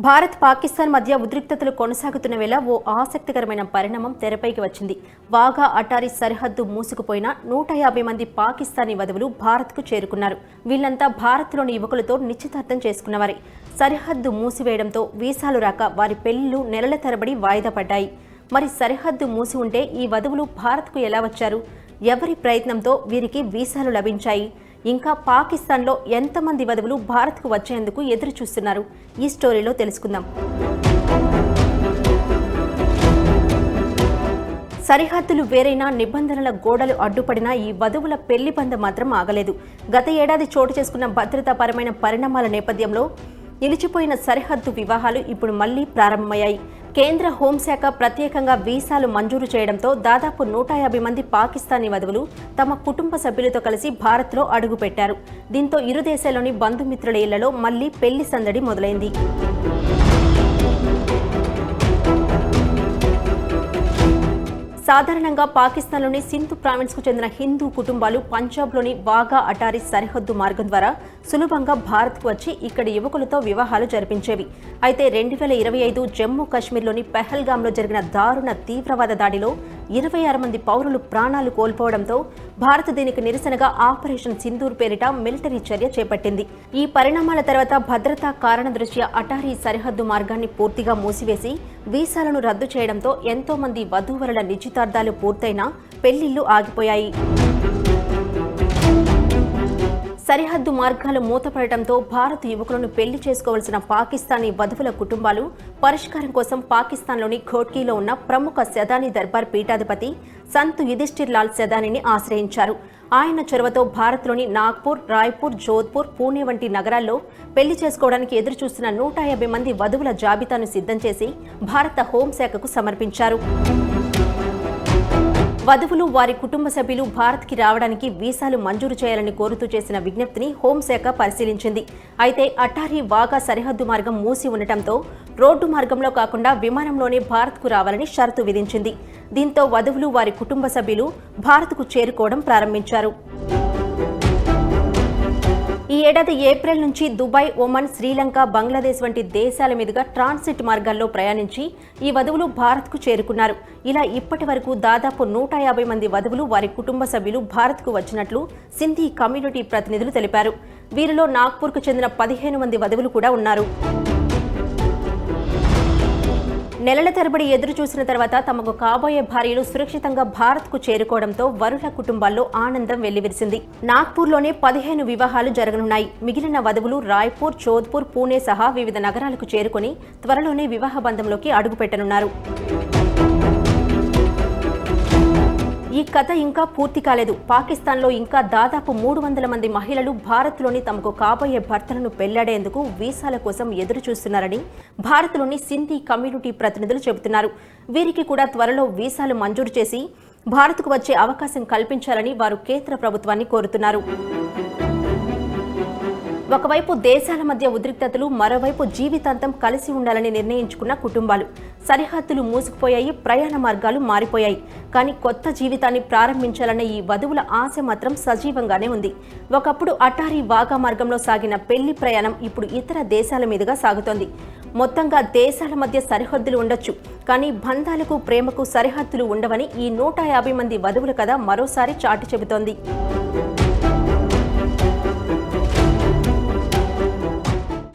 భారత్ పాకిస్తాన్ మధ్య ఉద్రిక్తతలు కొనసాగుతున్న వేళ ఓ ఆసక్తికరమైన పరిణామం తెరపైకి వచ్చింది. వాఘా అటారీ సరిహద్దు మూసుకుపోయిన 150 మంది పాకిస్తానీ వధువులు భారత్కు చేరుకున్నారు. వీళ్లంతా భారత్లోని యువకులతో నిశ్చితార్థం చేసుకున్నవారే. సరిహద్దు మూసివేయడంతో వీసాలు రాక వారి పెళ్లిళ్లు నెలల తరబడి వాయిదా పడ్డాయి. మరి సరిహద్దు మూసి ఉంటే ఈ వధువులు భారత్కు ఎలా వచ్చారు? ఎవరి ప్రయత్నంతో వీరికి వీసాలు లభించాయి? ఇంకా పాకిస్తాన్లో ఎంతమంది వధువులు భారత్కు వచ్చేందుకు ఎదురు చూస్తున్నారు? ఈ స్టోరీలో తెలుసుకుందాం. సరిహద్దులు వేరైనా నిబంధనల గోడలు అడ్డుపడినా ఈ వధువుల పెళ్లి బంధం మాత్రం ఆగలేదు. గత ఏడాది చోటు చేసుకున్న భద్రతాపరమైన పరిణామాల నేపథ్యంలో నిలిచిపోయిన సరిహద్దు వివాహాలు ఇప్పుడు మళ్లీ ప్రారంభమయ్యాయి. కేంద్ర హోంశాఖ ప్రత్యేకంగా వీసాలు మంజూరు చేయడంతో దాదాపు 150 మంది పాకిస్తానీ వధువులు తమ కుటుంబ సభ్యులతో కలిసి భారత్లో అడుగుపెట్టారు. దీంతో ఇరు దేశాల్లోని బంధుమిత్రుల ఇళ్లలో మళ్లీ పెళ్లి సందడి మొదలైంది. సాధారణంగా పాకిస్తాన్లోని సింధు ప్రావిన్స్కు చెందిన హిందూ కుటుంబాలు పంజాబ్లోని వాఘా అటారీ సరిహద్దు మార్గం ద్వారా సులభంగా భారత్కు వచ్చి ఇక్కడి యువకులతో వివాహాలు జరిపించేవి. అయితే 2025 జమ్మూ కాశ్మీర్లోని పెహల్గాంలో జరిగిన దారుణ తీవ్రవాద దాడిలో 26 మంది పౌరులు ప్రాణాలు కోల్పోవడంతో భారత్ దీనికి నిరసనగా ఆపరేషన్ సింధూర్ పేరిట మిలిటరీ చర్య చేపట్టింది. ఈ పరిణామాల తర్వాత భద్రతా కారణ దృష్ట్యా అటారీ సరిహద్దు మార్గాన్ని పూర్తిగా మూసివేసి వీసాలను రద్దు చేయడంతో ఎంతో మంది వధూవరుల నిశ్చితార్థాలు పూర్తయినా పెళ్లిళ్లు ఆగిపోయాయి. సరిహద్దు మార్గాలు మూతపడటంతో భారత్ యువకులను పెళ్లి చేసుకోవాల్సిన పాకిస్తానీ వధువుల కుటుంబాలు పరిష్కారం కోసం పాకిస్తాన్లోని ఘోట్కీలో ఉన్న ప్రముఖ సెదానీ దర్బార్ పీఠాధిపతి సంత్ యుధిష్ఠిర్ లాల్ సెదానీని ఆశ్రయించారు. ఆయన చొరవతో భారత్లోని నాగ్పూర్, రాయ్పూర్, జోధ్పూర్, పూణే వంటి నగరాల్లో పెళ్లి చేసుకోవడానికి ఎదురుచూస్తున్న 150 మంది వధువుల జాబితాను సిద్ధం చేసి భారత హోంశాఖకు సమర్పించారు. వధువులు వారి కుటుంబ సభ్యులు భారత్కి రావడానికి వీసాలు మంజూరు చేయాలని కోరుతూ చేసిన విజ్ఞప్తిని హోంశాఖ పరిశీలించింది. అయితే అటారీ వాఘా సరిహద్దు మార్గం మూసి ఉండటంతో రోడ్డు మార్గంలో కాకుండా విమానంలోనే భారత్కు రావాలని షరతు విధించింది. దీంతో వధువులు వారి కుటుంబ సభ్యులు భారత్కు చేరుకోవడం ప్రారంభించారు. ఈ ఏడాది ఏప్రిల్ నుంచి దుబాయ్, ఒమన్, శ్రీలంక, బంగ్లాదేశ్ వంటి దేశాల మీదుగా ట్రాన్సిట్ మార్గాల్లో ప్రయాణించి ఈ వధువులు భారత్కు చేరుకున్నారు. ఇలా ఇప్పటి వరకు దాదాపు 150 మంది వధువులు వారి కుటుంబ సభ్యులు భారత్కు వచ్చినట్లు సింధీ కమ్యూనిటీ ప్రతినిధులు తెలిపారు. వీరిలో నాగ్పూర్కు చెందిన 15 మంది వధువులు కూడా ఉన్నారు. నెలల తరబడి ఎదురు చూసిన తర్వాత తమకు కాబోయే భార్యలు సురక్షితంగా భారత్కు చేరుకోవడంతో వరుల కుటుంబాల్లో ఆనందం వెల్లివిరిసింది. నాగ్పూర్లోనే 15 వివాహాలు జరగనున్నాయి. మిగిలిన వధువులు రాయ్పూర్, జోధ్పూర్, పూణే సహా వివిధ నగరాలకు చేరుకుని త్వరలోనే వివాహ బంధంలోకి అడుగుపెట్టనున్నారు. ఈ కథ ఇంకా పూర్తి కాలేదు. పాకిస్తాన్లో ఇంకా దాదాపు 300 మంది మహిళలు భారత్లోని తమకు కాబోయే భర్తలను పెళ్లాడేందుకు వీసాల కోసం ఎదురు చూస్తున్నారని భారత్లోని సింధీ కమ్యూనిటీ ప్రతినిధులు చెబుతున్నారు. వీరికి కూడా త్వరలో వీసాలు మంజూరు చేసి భారత్కు వచ్చే అవకాశం కల్పించాలని వారు కేంద్ర ప్రభుత్వాన్ని కోరుతున్నారు. ఒకవైపు దేశాల మధ్య ఉద్రిక్తతలు, మరోవైపు జీవితాంతం కలిసి ఉండాలని నిర్ణయించుకున్న కుటుంబాలు. సరిహద్దులు మూసుకుపోయాయి, ప్రయాణ మార్గాలు మారిపోయాయి. కానీ కొత్త జీవితాన్ని ప్రారంభించాలన్న ఈ వధువుల ఆశ మాత్రం సజీవంగానే ఉంది. ఒకప్పుడు అటారీ వాఘా మార్గంలో సాగిన పెళ్లి ప్రయాణం ఇప్పుడు ఇతర దేశాల మీదుగా సాగుతోంది. మొత్తంగా దేశాల మధ్య సరిహద్దులు ఉండొచ్చు, కానీ బంధాలకు, ప్రేమకు సరిహద్దులు ఉండవని ఈ 150 మంది వధువుల కథ మరోసారి చాటి చెబుతోంది.